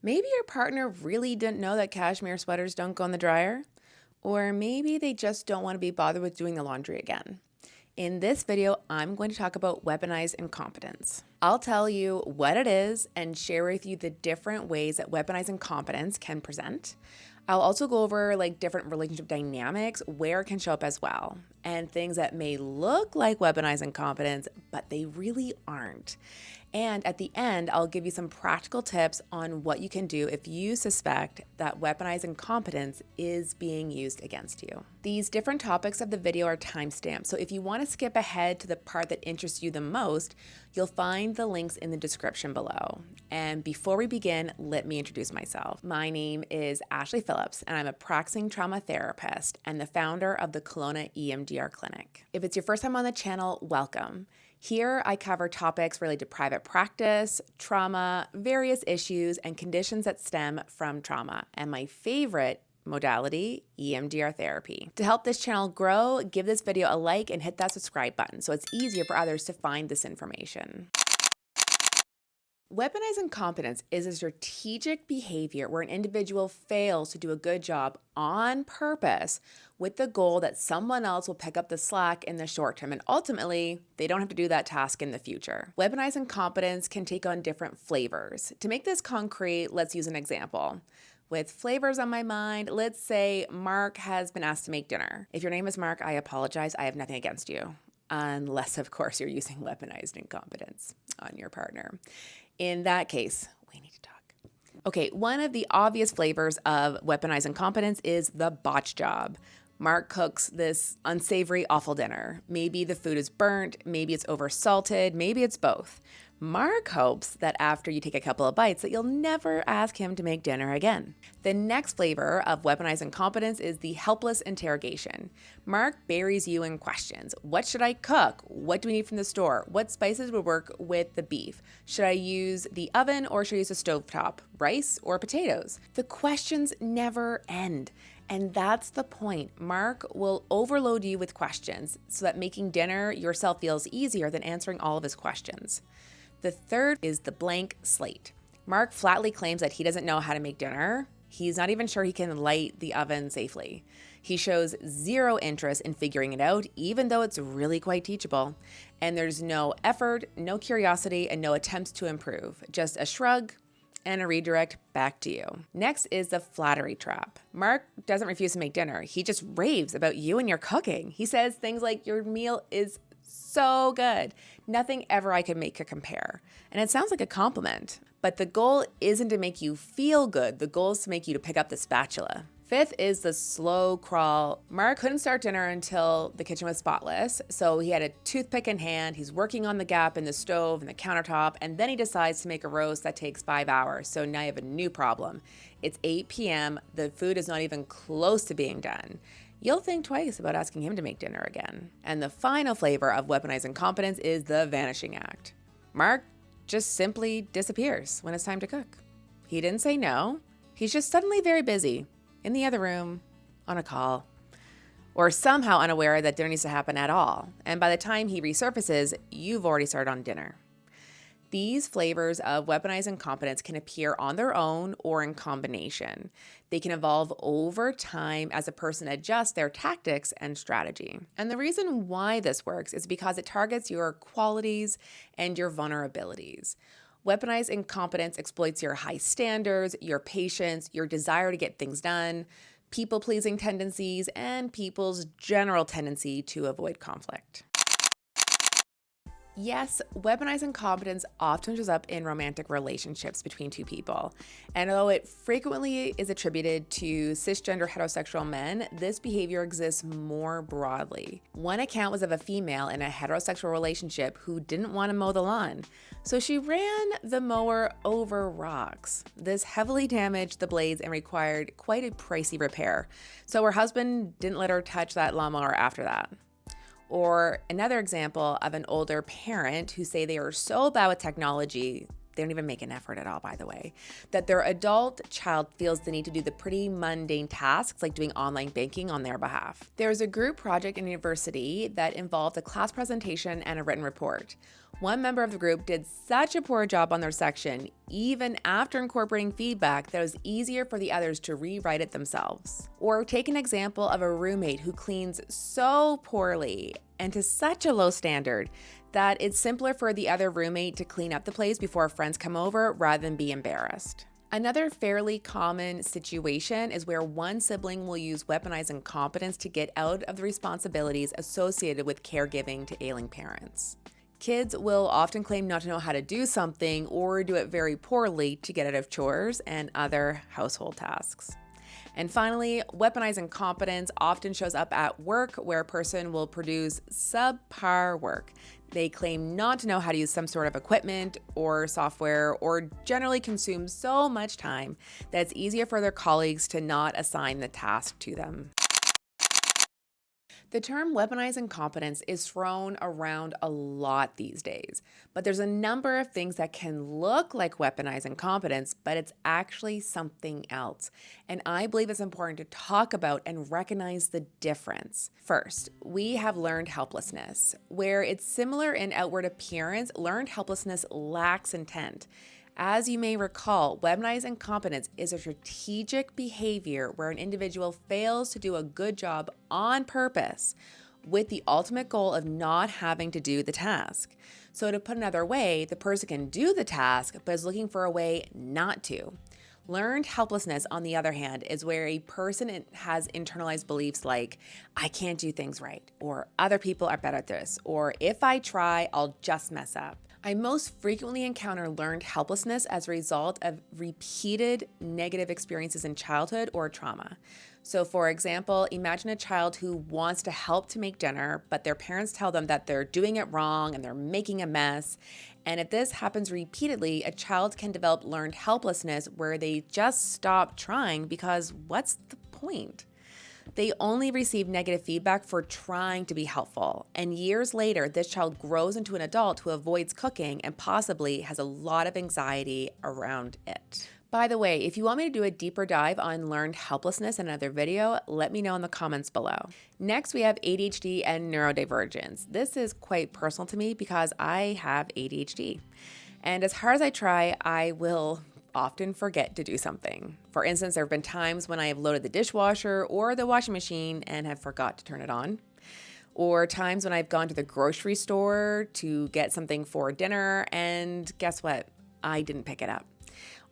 Maybe your partner really didn't know that cashmere sweaters don't go in the dryer. Or maybe they just don't want to be bothered with doing the laundry again. In this video, I'm going to talk about weaponized incompetence. I'll tell you what it is and share with you the different ways that weaponized incompetence can present. I'll also go over different relationship dynamics, where it can show up as well, and things that may look like weaponized incompetence, but they really aren't. And at the end, I'll give you some practical tips on what you can do if you suspect that weaponized incompetence is being used against you. These different topics of the video are timestamped, so if you want to skip ahead to the part that interests you the most, you'll find the links in the description below. And before we begin, let me introduce myself. My name is Ashley Phillips, and I'm a practicing trauma therapist and the founder of the Kelowna EMDR clinic. If it's your first time on the channel, welcome. Here, I cover topics related to private practice, trauma, various issues, and conditions that stem from trauma, and my favorite modality, EMDR therapy. To help this channel grow, give this video a like and hit that subscribe button so it's easier for others to find this information. Weaponized incompetence is a strategic behavior where an individual fails to do a good job on purpose with the goal that someone else will pick up the slack in the short term, and ultimately, they don't have to do that task in the future. Weaponized incompetence can take on different flavors. To make this concrete, let's use an example. With flavors on my mind, let's say Mark has been asked to make dinner. If your name is Mark, I apologize. I have nothing against you. Unless, of course, you're using weaponized incompetence on your partner. In that case, we need to talk. Okay, one of the obvious flavors of weaponized incompetence is the botch job. Mark cooks this unsavory, awful dinner. Maybe the food is burnt, maybe it's oversalted, maybe it's both. Mark hopes that after you take a couple of bites that you'll never ask him to make dinner again. The next flavor of weaponized incompetence is the helpless interrogation. Mark buries you in questions. What should I cook? What do we need from the store? What spices would work with the beef? Should I use the oven or should I use a stovetop? Rice or potatoes? The questions never end. And that's the point. Mark will overload you with questions so that making dinner yourself feels easier than answering all of his questions. The third is the blank slate. Mark flatly claims that he doesn't know how to make dinner. He's not even sure he can light the oven safely. He shows zero interest in figuring it out, even though it's really quite teachable. And there's no effort, no curiosity, and no attempts to improve. Just a shrug and a redirect back to you. Next is the flattery trap. Mark doesn't refuse to make dinner. He just raves about you and your cooking. He says things like, your meal is so good. Nothing ever I could make could compare. And it sounds like a compliment, but the goal isn't to make you feel good. The goal is to make you to pick up the spatula. Fifth is the slow crawl. Mark couldn't start dinner until the kitchen was spotless, so he had a toothpick in hand. He's working on the gap in the stove and the countertop, and then he decides to make a roast that takes 5 hours. So now you have a new problem. It's 8 p.m. The food is not even close to being done. You'll think twice about asking him to make dinner again. And the final flavor of weaponized incompetence is the vanishing act. Mark just simply disappears when it's time to cook. He didn't say no. He's just suddenly very busy in the other room, on a call, or somehow unaware that dinner needs to happen at all. And by the time he resurfaces, you've already started on dinner. These flavors of weaponized incompetence can appear on their own or in combination. They can evolve over time as a person adjusts their tactics and strategy. And the reason why this works is because it targets your qualities and your vulnerabilities. Weaponized incompetence exploits your high standards, your patience, your desire to get things done, people-pleasing tendencies, and people's general tendency to avoid conflict. Yes, weaponized incompetence often shows up in romantic relationships between two people. And although it frequently is attributed to cisgender heterosexual men, this behavior exists more broadly. One account was of a female in a heterosexual relationship who didn't want to mow the lawn, so she ran the mower over rocks. This heavily damaged the blades and required quite a pricey repair, so her husband didn't let her touch that lawnmower after that. Or another example of an older parent who say they are so bad with technology They don't even make an effort at all, by the way. That their adult child feels the need to do the pretty mundane tasks like doing online banking on their behalf. There's a group project in university that involved a class presentation and a written report. One member of the group did such a poor job on their section, even after incorporating feedback, that it was easier for the others to rewrite it themselves. Or take an example of a roommate who cleans so poorly and to such a low standard that it's simpler for the other roommate to clean up the place before friends come over rather than be embarrassed. Another fairly common situation is where one sibling will use weaponized incompetence to get out of the responsibilities associated with caregiving to ailing parents. Kids will often claim not to know how to do something or do it very poorly to get out of chores and other household tasks. And finally, weaponized incompetence often shows up at work where a person will produce subpar work. They claim not to know how to use some sort of equipment or software, or generally consume so much time that it's easier for their colleagues to not assign the task to them. The term weaponized incompetence is thrown around a lot these days, but there's a number of things that can look like weaponized incompetence, but it's actually something else. And I believe it's important to talk about and recognize the difference. First, we have learned helplessness. Where it's similar in outward appearance, learned helplessness lacks intent. As you may recall, weaponized incompetence is a strategic behavior where an individual fails to do a good job on purpose with the ultimate goal of not having to do the task. So to put another way, the person can do the task but is looking for a way not to. Learned helplessness, on the other hand, is where a person has internalized beliefs like, I can't do things right, or other people are better at this, or if I try, I'll just mess up. I most frequently encounter learned helplessness as a result of repeated negative experiences in childhood or trauma. So for example, imagine a child who wants to help to make dinner, but their parents tell them that they're doing it wrong and they're making a mess. And if this happens repeatedly, a child can develop learned helplessness where they just stop trying because what's the point? They only receive negative feedback for trying to be helpful. And years later, this child grows into an adult who avoids cooking and possibly has a lot of anxiety around it. By the way, if you want me to do a deeper dive on learned helplessness in another video, let me know in the comments below. Next, we have ADHD and neurodivergence. This is quite personal to me because I have ADHD. And as hard as I try, I will often forget to do something. For instance, there have been times when I have loaded the dishwasher or the washing machine and have forgot to turn it on. Or times when I've gone to the grocery store to get something for dinner and guess what? I didn't pick it up.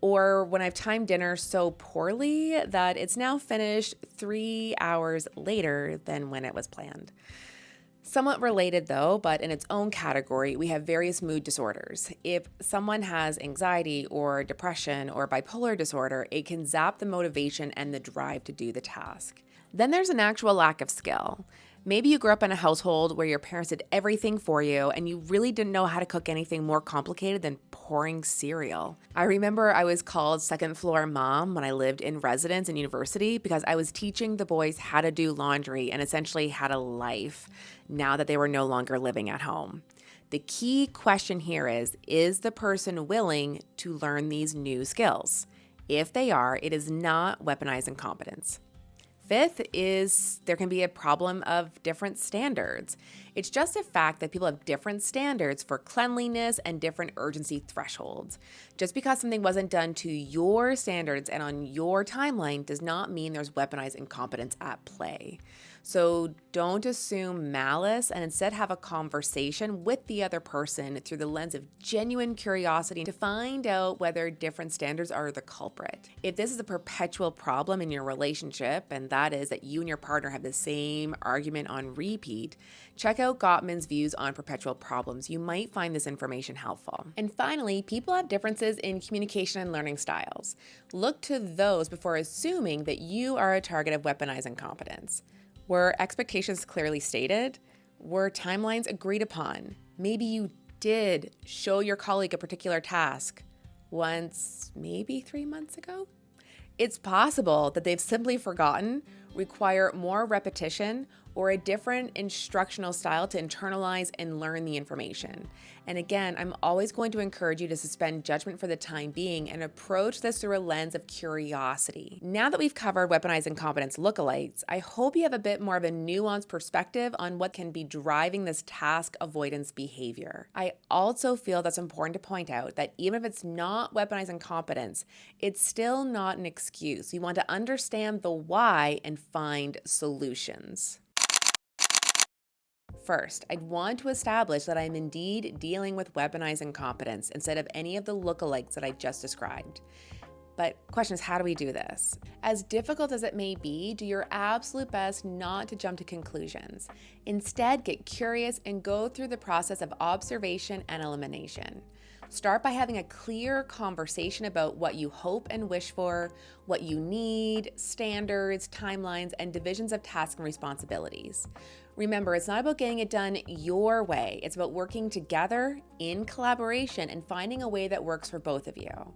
Or when I've timed dinner so poorly that it's now finished 3 hours later than when it was planned. Somewhat related though, but in its own category, we have various mood disorders. If someone has anxiety or depression or bipolar disorder, it can zap the motivation and the drive to do the task. Then there's an actual lack of skill. Maybe you grew up in a household where your parents did everything for you and you really didn't know how to cook anything more complicated than pouring cereal. I remember I was called second floor mom when I lived in residence in university because I was teaching the boys how to do laundry and essentially had a life now that they were no longer living at home. The key question here is the person willing to learn these new skills? If they are, it is not weaponized incompetence. Fifth is there can be a problem of different standards. It's just a fact that people have different standards for cleanliness and different urgency thresholds. Just because something wasn't done to your standards and on your timeline does not mean there's weaponized incompetence at play. So don't assume malice and instead have a conversation with the other person through the lens of genuine curiosity to find out whether different standards are the culprit. If this is a perpetual problem in your relationship, and that is that you and your partner have the same argument on repeat, check out Gottman's views on perpetual problems. You might find this information helpful. And finally, people have differences in communication and learning styles. Look to those before assuming that you are a target of weaponized incompetence. Were expectations clearly stated? Were timelines agreed upon? Maybe you did show your colleague a particular task once, maybe 3 months ago? It's possible that they've simply forgotten, require more repetition, or a different instructional style to internalize and learn the information. And again, I'm always going to encourage you to suspend judgment for the time being and approach this through a lens of curiosity. Now that we've covered weaponized incompetence lookalikes, I hope you have a bit more of a nuanced perspective on what can be driving this task avoidance behavior. I also feel that's important to point out that even if it's not weaponized incompetence, it's still not an excuse. We want to understand the why and find solutions. First, I'd want to establish that I'm indeed dealing with weaponized incompetence instead of any of the lookalikes that I just described. But question is, how do we do this? As difficult as it may be, do your absolute best not to jump to conclusions. Instead, get curious and go through the process of observation and elimination. Start by having a clear conversation about what you hope and wish for, what you need, standards, timelines, and divisions of tasks and responsibilities. Remember, it's not about getting it done your way. It's about working together in collaboration and finding a way that works for both of you.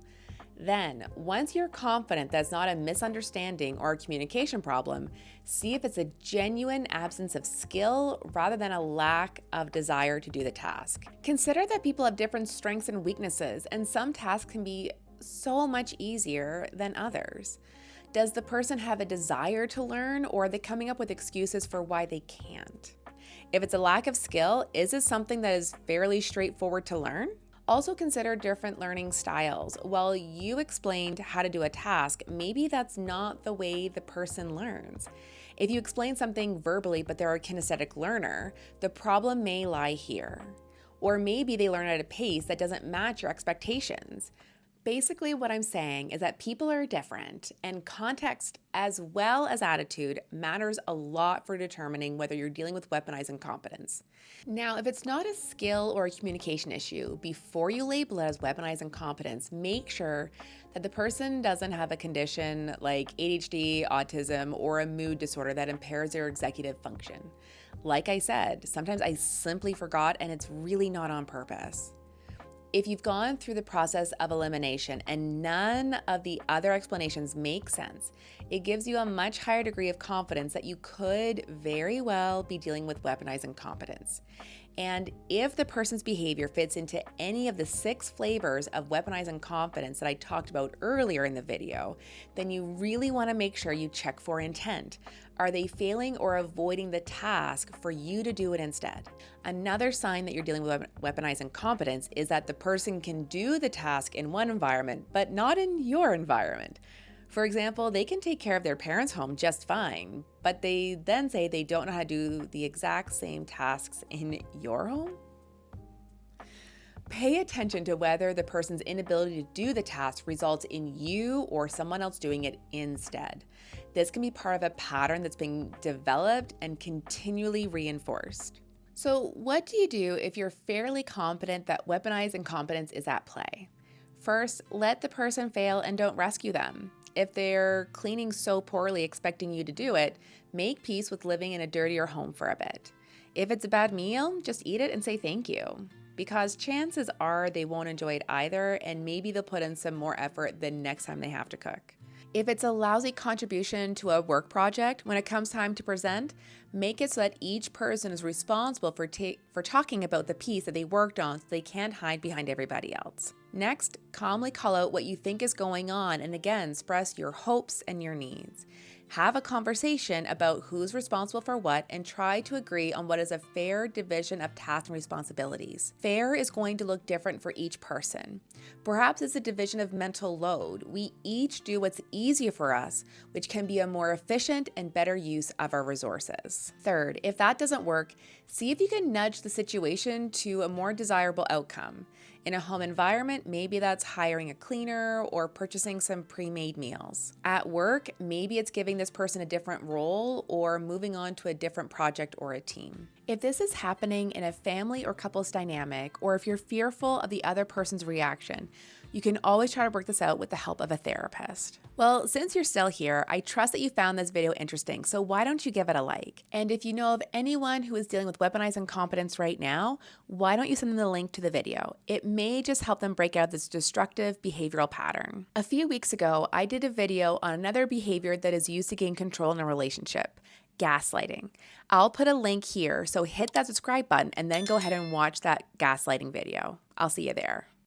Then, once you're confident that's not a misunderstanding or a communication problem, see if it's a genuine absence of skill rather than a lack of desire to do the task. Consider that people have different strengths and weaknesses, and some tasks can be so much easier than others. Does the person have a desire to learn, or are they coming up with excuses for why they can't? If it's a lack of skill, is this something that is fairly straightforward to learn? Also consider different learning styles. While you explained how to do a task, maybe that's not the way the person learns. If you explain something verbally but they're a kinesthetic learner, the problem may lie here. Or maybe they learn at a pace that doesn't match your expectations. Basically, what I'm saying is that people are different, and context as well as attitude matters a lot for determining whether you're dealing with weaponized incompetence. Now, if it's not a skill or a communication issue, before you label it as weaponized incompetence, make sure that the person doesn't have a condition like ADHD, autism, or a mood disorder that impairs their executive function. Like I said, sometimes I simply forgot, and it's really not on purpose. If you've gone through the process of elimination and none of the other explanations make sense, it gives you a much higher degree of confidence that you could very well be dealing with weaponized incompetence. And if the person's behavior fits into any of the 6 flavors of weaponized incompetence that I talked about earlier in the video, then you really want to make sure you check for intent. Are they failing or avoiding the task for you to do it instead? Another sign that you're dealing with weaponized incompetence is that the person can do the task in one environment, but not in your environment. For example, they can take care of their parents' home just fine, but they then say they don't know how to do the exact same tasks in your home. Pay attention to whether the person's inability to do the task results in you or someone else doing it instead. This can be part of a pattern that's being developed and continually reinforced. So, what do you do if you're fairly confident that weaponized incompetence is at play? First, let the person fail and don't rescue them. If they're cleaning so poorly expecting you to do it, make peace with living in a dirtier home for a bit. If it's a bad meal, just eat it and say thank you. Because chances are they won't enjoy it either, and maybe they'll put in some more effort the next time they have to cook. If it's a lousy contribution to a work project, when it comes time to present, make it so that each person is responsible for talking about the piece that they worked on so they can't hide behind everybody else. Next, calmly call out what you think is going on and again, express your hopes and your needs. Have a conversation about who's responsible for what and try to agree on what is a fair division of tasks and responsibilities. Fair is going to look different for each person. Perhaps it's a division of mental load. We each do what's easier for us, which can be a more efficient and better use of our resources. Third, if that doesn't work, see if you can nudge the situation to a more desirable outcome. In a home environment, maybe that's hiring a cleaner or purchasing some pre-made meals. At work, maybe it's giving this person a different role or moving on to a different project or a team. If this is happening in a family or couples dynamic, or if you're fearful of the other person's reaction, you can always try to work this out with the help of a therapist. Well, since you're still here, I trust that you found this video interesting, so why don't you give it a like? And if you know of anyone who is dealing with weaponized incompetence right now, why don't you send them the link to the video? It may just help them break out of this destructive behavioral pattern. A few weeks ago, I did a video on another behavior that is used to gain control in a relationship: gaslighting. I'll put a link here, so hit that subscribe button and then go ahead and watch that gaslighting video. I'll see you there.